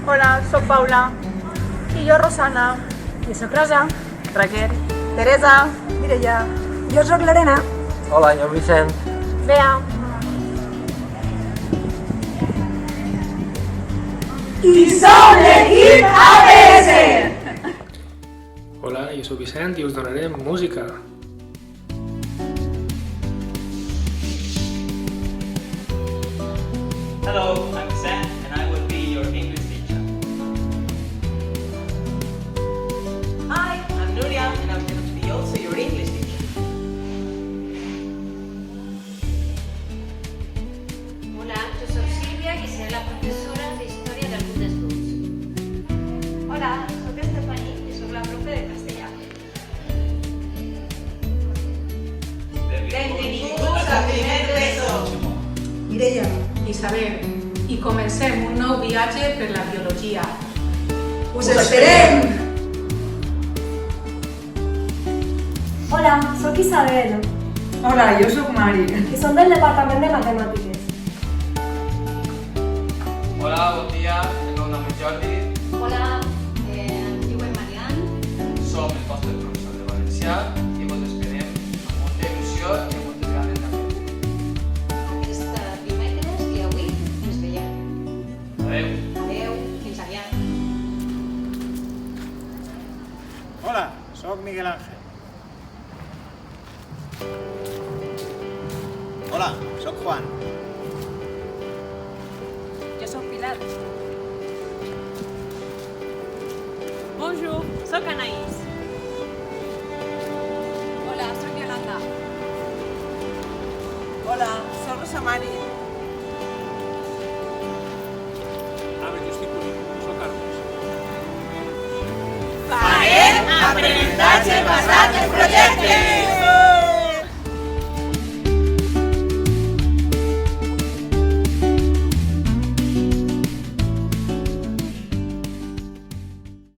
Hola, soc Paula. I jo, Rosana. Jo soc Rosa. Raquel. Teresa. Mireia. Jo soc Lorena. Hola, jo Vicent. Bea. I som l'equip ABS! Hola, jo soc Vicent i us donaré música. Hello, I'm Sam and I will be your English teacher. Hi, I'm Nuria and I'm going to be also your English teacher. Hola, yo soy Silvia y seré la profesora de Historia del Bundesdurch. Hola, soy Estefany y soy la profe de castellà. Benvinguts a primer d'ESO. Mireia. Isabel, i comencem un nou viatge per la biologia. Us esperem! Hola, soy Isabel Hola, jo soc Mari. y son del Departament de Matemàtiques. Hola, bon dia, el meu nom és Jordi, Hola, em diuen Marian. som el vostre professor de valencià i vos esperem amb molta il·lusió i moltes ganes d'aprendre. Aquest dimecres i avui ens veiem. Adéu. Adéu, fins aviat. Hola, soc Miguel Ángel. Hola, soc Juan. Jo soc Pilar. Bonjour, soc Anaïs. Hola, soc Yolanda. Hola, soy Rosa Mari. Jo estic únic, soc Carlos. Farem aprenentatge basat en projectes.